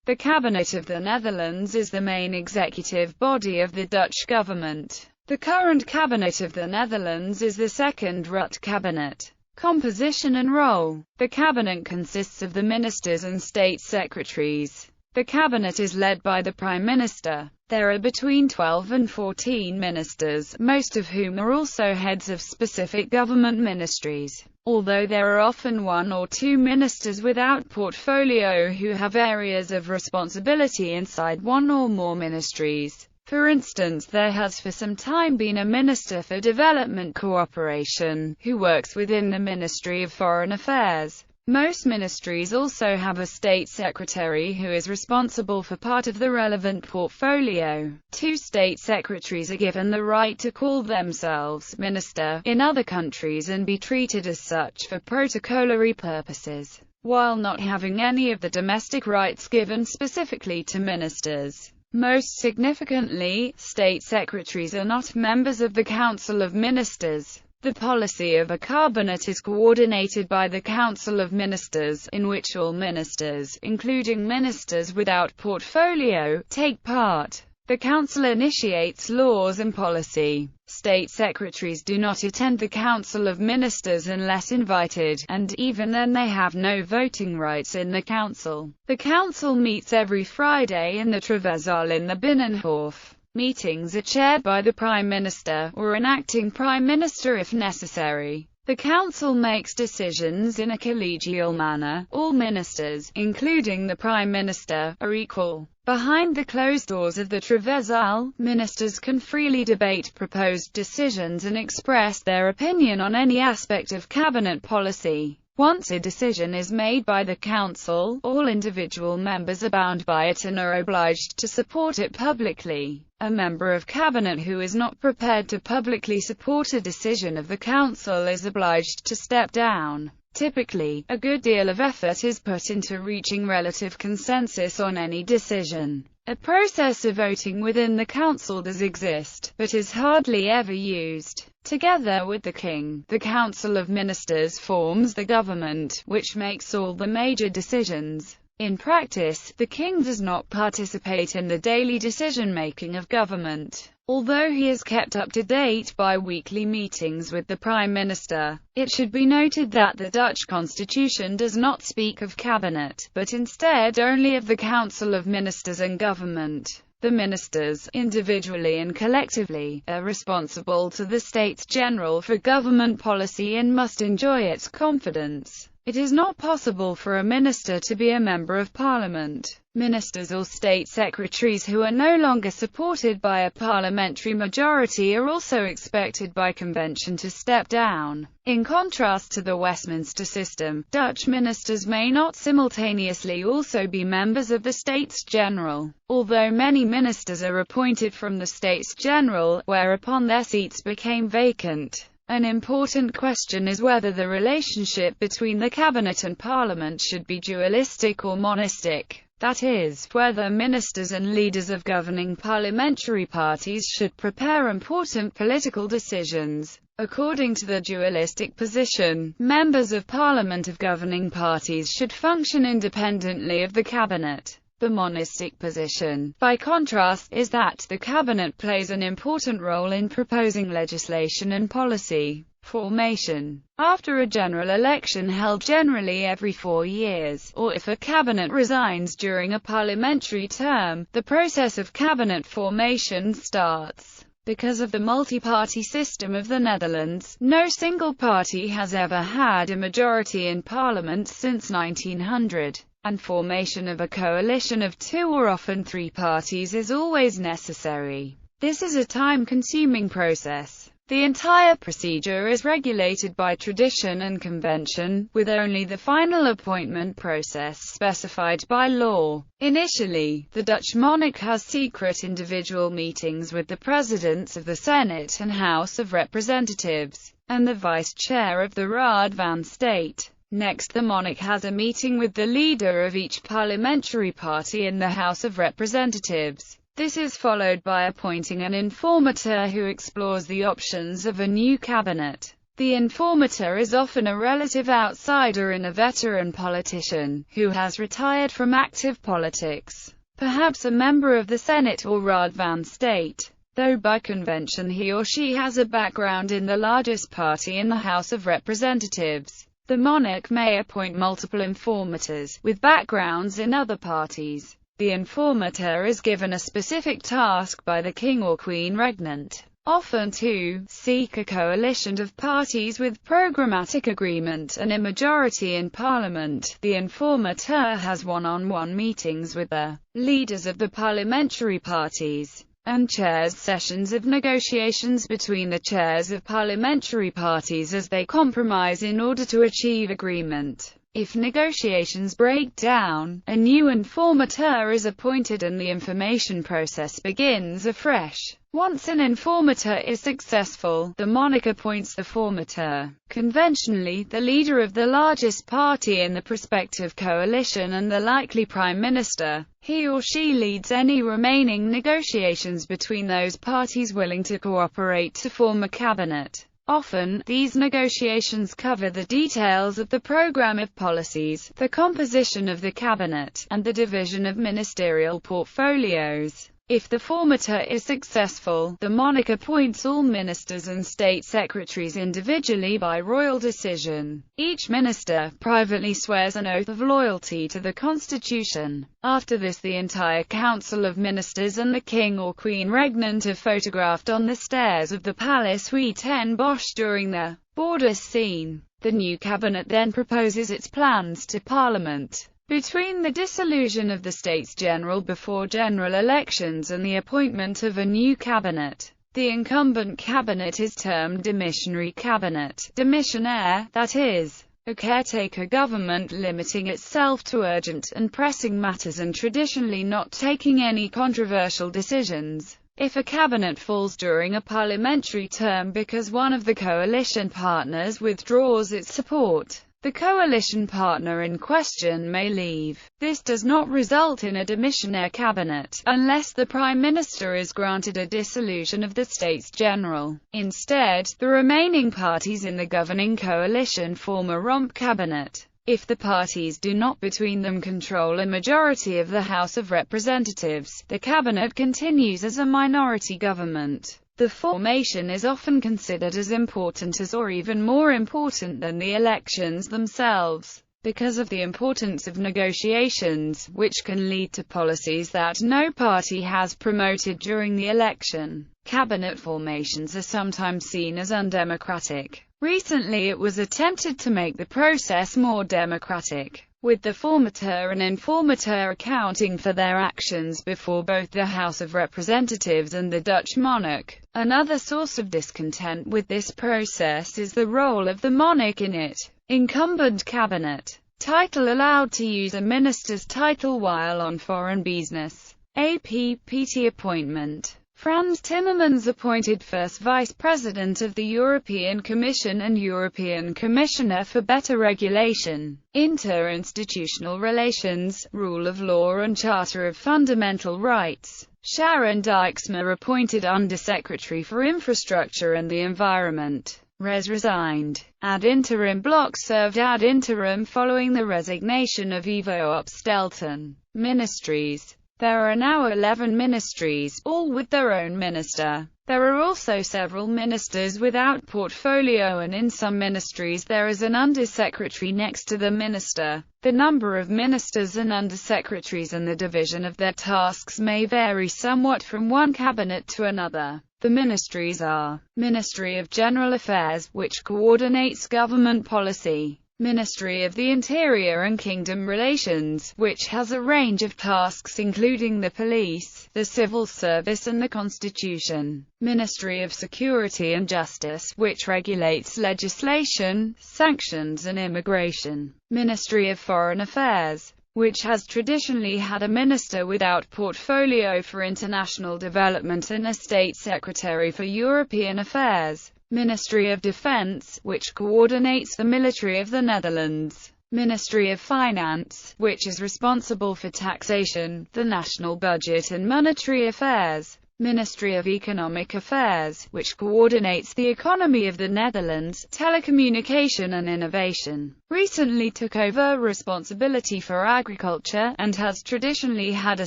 The Cabinet of the Netherlands is the main executive body of the Dutch government. The current Cabinet of the Netherlands is the second Rump Cabinet. Composition and role. The Cabinet consists of the ministers and state secretaries. The Cabinet is led by the Prime Minister. There are between 12 and 14 ministers, most of whom are also heads of specific government ministries, although there are often one or two ministers without portfolio who have areas of responsibility inside one or more ministries. For instance, there has for some time been a Minister for Development Cooperation, who works within the Ministry of Foreign Affairs. Most ministries also have a state secretary who is responsible for part of the relevant portfolio. Two state secretaries are given the right to call themselves minister in other countries and be treated as such for protocol purposes, while not having any of the domestic rights given specifically to ministers. Most significantly, state secretaries are not members of the Council of Ministers. The policy of a cabinet is coordinated by the Council of Ministers, in which all ministers, including ministers without portfolio, take part. The Council initiates laws and policy. State secretaries do not attend the Council of Ministers unless invited, and even then they have no voting rights in the Council. The Council meets every Friday in the Triveszaal in the Binnenhof. Meetings are chaired by the Prime Minister, or an acting Prime Minister if necessary. The Council makes decisions in a collegial manner. All ministers, including the Prime Minister, are equal. Behind the closed doors of the Triveszaal, ministers can freely debate proposed decisions and express their opinion on any aspect of cabinet policy. Once a decision is made by the Council, all individual members are bound by it and are obliged to support it publicly. A member of cabinet who is not prepared to publicly support a decision of the Council is obliged to step down. Typically, a good deal of effort is put into reaching relative consensus on any decision. A process of voting within the Council does exist, but is hardly ever used. Together with the King, the Council of Ministers forms the government, which makes all the major decisions. In practice, the King does not participate in the daily decision-making of government, although he is kept up to date by weekly meetings with the Prime Minister. It should be noted that the Dutch constitution does not speak of cabinet, but instead only of the Council of Ministers and government. The ministers, individually and collectively, are responsible to the States General for government policy and must enjoy its confidence. It is not possible for a minister to be a member of Parliament. Ministers or state secretaries who are no longer supported by a parliamentary majority are also expected by convention to step down. In contrast to the Westminster system, Dutch ministers may not simultaneously also be members of the States General, although many ministers are appointed from the States General, whereupon their seats became vacant. An important question is whether the relationship between the cabinet and parliament should be dualistic or monistic. That is, whether ministers and leaders of governing parliamentary parties should prepare important political decisions. According to the dualistic position, members of parliament of governing parties should function independently of the cabinet. The monistic position, by contrast, is that the cabinet plays an important role in proposing legislation and policy formation. After a general election held generally every 4 years, or if a cabinet resigns during a parliamentary term, the process of cabinet formation starts. Because of the multi-party system of the Netherlands, no single party has ever had a majority in parliament since 1900. And formation of a coalition of 2 or often 3 parties is always necessary. This is a time-consuming process. The entire procedure is regulated by tradition and convention, with only the final appointment process specified by law. Initially, the Dutch monarch has secret individual meetings with the presidents of the Senate and House of Representatives, and the vice-chair of the Raad van State. Next, the monarch has a meeting with the leader of each parliamentary party in the House of Representatives. This is followed by appointing an informateur who explores the options of a new cabinet. The informator is often a relative outsider and a veteran politician, who has retired from active politics, perhaps a member of the Senate or Rad van State, though by convention he or she has a background in the largest party in the House of Representatives. The monarch may appoint multiple informators, with backgrounds in other parties. The informator is given a specific task by the king or queen regnant, often to seek a coalition of parties with programmatic agreement and a majority in parliament. The informator has one-on-one meetings with the leaders of the parliamentary parties, and chairs sessions of negotiations between the chairs of parliamentary parties as they compromise in order to achieve agreement. If negotiations break down, a new informator is appointed and the information process begins afresh. Once an informator is successful, the monarch appoints the formator, conventionally the leader of the largest party in the prospective coalition and the likely prime minister. He or she leads any remaining negotiations between those parties willing to cooperate to form a cabinet. Often, these negotiations cover the details of the program of policies, the composition of the cabinet, and the division of ministerial portfolios. If the formator is successful, the monarch appoints all ministers and state secretaries individually by royal decision. Each minister privately swears an oath of loyalty to the constitution. After this, the entire council of ministers and the king or queen regnant are photographed on the stairs of the Palace Huit en Bosch during the border scene. The new cabinet then proposes its plans to Parliament. Between the dissolution of the States General before general elections and the appointment of a new cabinet, the incumbent cabinet is termed a Missionary Cabinet, démissionnaire, that is, a caretaker government limiting itself to urgent and pressing matters and traditionally not taking any controversial decisions. If a cabinet falls during a parliamentary term because one of the coalition partners withdraws its support, the coalition partner in question may leave. This does not result in a démissionnaire cabinet, unless the Prime Minister is granted a dissolution of the States General. Instead, the remaining parties in the governing coalition form a Rump Cabinet. If the parties do not between them control a majority of the House of Representatives, the cabinet continues as a minority government. The formation is often considered as important as or even more important than the elections themselves, because of the importance of negotiations, which can lead to policies that no party has promoted during the election. Cabinet formations are sometimes seen as undemocratic. Recently it was attempted to make the process more democratic, with the formator and informator accounting for their actions before both the House of Representatives and the Dutch monarch. Another source of discontent with this process is the role of the monarch in it. Incumbent cabinet. Title allowed to use a minister's title while on foreign business. APPT appointment. Frans Timmermans appointed first Vice President of the European Commission and European Commissioner for Better Regulation, Interinstitutional Relations, Rule of Law and Charter of Fundamental Rights. Sharon Dijksma appointed Undersecretary for Infrastructure and the Environment. Resigned. Ad interim bloc served ad interim following the resignation of Ivo Opstelten. Ministries. There are now 11 ministries, all with their own minister. There are also several ministers without portfolio, and in some ministries there is an undersecretary next to the minister. The number of ministers and undersecretaries and the division of their tasks may vary somewhat from one cabinet to another. The ministries are: Ministry of General Affairs, which coordinates government policy; Ministry of the Interior and Kingdom Relations, which has a range of tasks including the police, the civil service and the constitution; Ministry of Security and Justice, which regulates legislation, sanctions and immigration; Ministry of Foreign Affairs, which has traditionally had a minister without portfolio for international development and a state secretary for European affairs; Ministry of Defense, which coordinates the military of the Netherlands; Ministry of Finance, which is responsible for taxation, the national budget and monetary affairs; Ministry of Economic Affairs, which coordinates the economy of the Netherlands, telecommunication and innovation, recently took over responsibility for agriculture, and has traditionally had a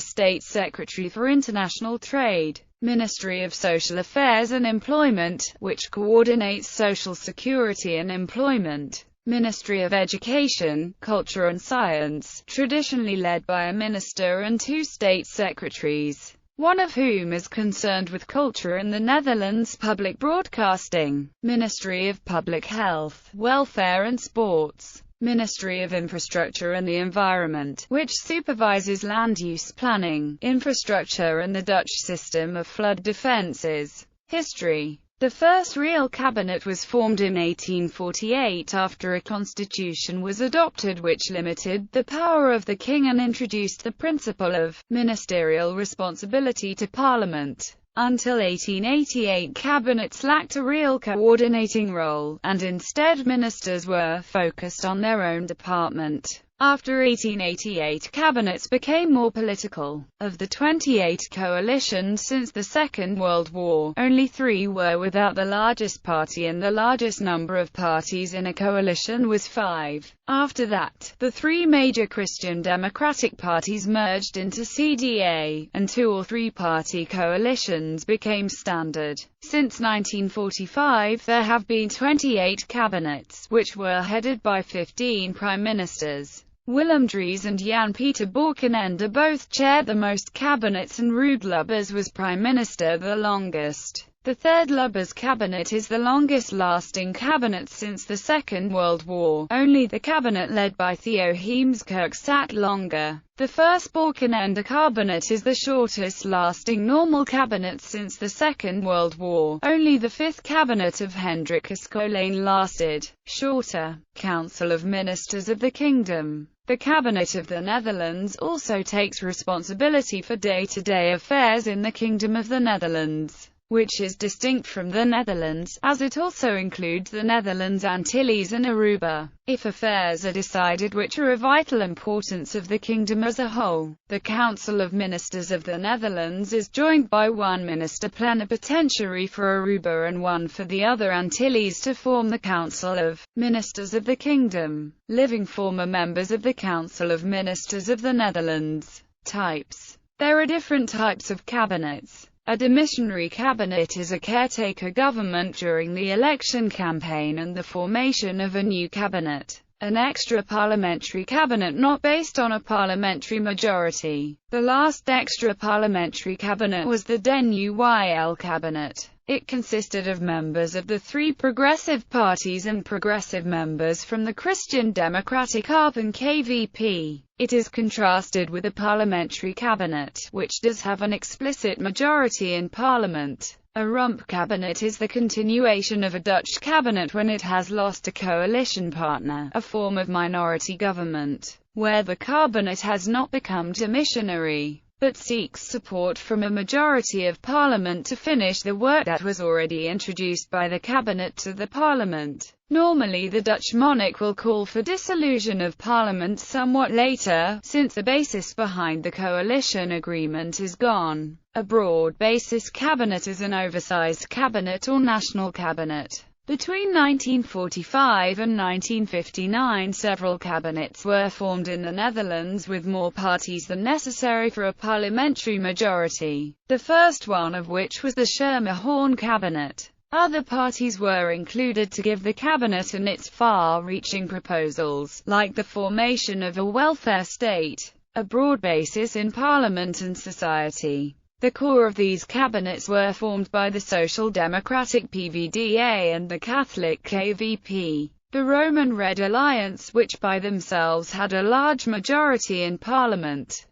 state secretary for international trade. Ministry of Social Affairs and Employment, which coordinates social security and employment. Ministry of Education, Culture and Science, traditionally led by a minister and 2 state secretaries, one of whom is concerned with culture in the Netherlands. Public Broadcasting, Ministry of Public Health, Welfare and Sports, Ministry of Infrastructure and the Environment, which supervises land use planning, infrastructure and the Dutch system of flood defences. History. The first real cabinet was formed in 1848 after a constitution was adopted which limited the power of the king and introduced the principle of ministerial responsibility to Parliament. Until 1888 cabinets lacked a real coordinating role, and instead ministers were focused on their own department. After 1888 cabinets became more political. Of the 28 coalitions since the Second World War, only 3 were without the largest party, and the largest number of parties in a coalition was 5. After that, the 3 major Christian democratic parties merged into CDA, and 2 or 3 party coalitions became standard. Since 1945 there have been 28 cabinets, which were headed by 15 prime ministers. Willem Drees and Jan-Peter Balkenende both chaired the most cabinets, and Ruud Lubbers was prime minister the longest. The third Lubbers cabinet is the longest-lasting cabinet since the Second World War. Only the cabinet led by Theo Heemskerk sat longer. The first Balkenende cabinet is the shortest-lasting normal cabinet since the Second World War. Only the fifth cabinet of Hendrik Escolane lasted shorter. Council of Ministers of the Kingdom. The Cabinet of the Netherlands also takes responsibility for day-to-day affairs in the Kingdom of the Netherlands, which is distinct from the Netherlands, as it also includes the Netherlands Antilles and Aruba. If affairs are decided which are of vital importance of the kingdom as a whole, the Council of Ministers of the Netherlands is joined by 1 minister plenipotentiary for Aruba and 1 for the other Antilles to form the Council of Ministers of the Kingdom. Living former members of the Council of Ministers of the Netherlands. Types. There are different types of cabinets. A Missionary Cabinet is a caretaker government during the election campaign and the formation of a new cabinet. An extra-parliamentary cabinet not based on a parliamentary majority. The last extra-parliamentary cabinet was the Den Uyl cabinet. It consisted of members of the 3 progressive parties and progressive members from the Christian Democratic ARP and KVP. It is contrasted with a parliamentary cabinet, which does have an explicit majority in parliament. A Rump Cabinet is the continuation of a Dutch cabinet when it has lost a coalition partner, a form of minority government, where the cabinet has not become demissionary, but seeks support from a majority of parliament to finish the work that was already introduced by the cabinet to the parliament. Normally the Dutch monarch will call for dissolution of parliament somewhat later, since the basis behind the coalition agreement is gone. A broad basis cabinet is an oversized cabinet or national cabinet. Between 1945 and 1959 several cabinets were formed in the Netherlands with more parties than necessary for a parliamentary majority, the first one of which was the Schermerhorn cabinet. Other parties were included to give the cabinet and its far-reaching proposals, like the formation of a welfare state, a broad basis in parliament and society. The core of these cabinets were formed by the Social Democratic PVDA and the Catholic KVP. The Roman Red Alliance, which by themselves had a large majority in parliament,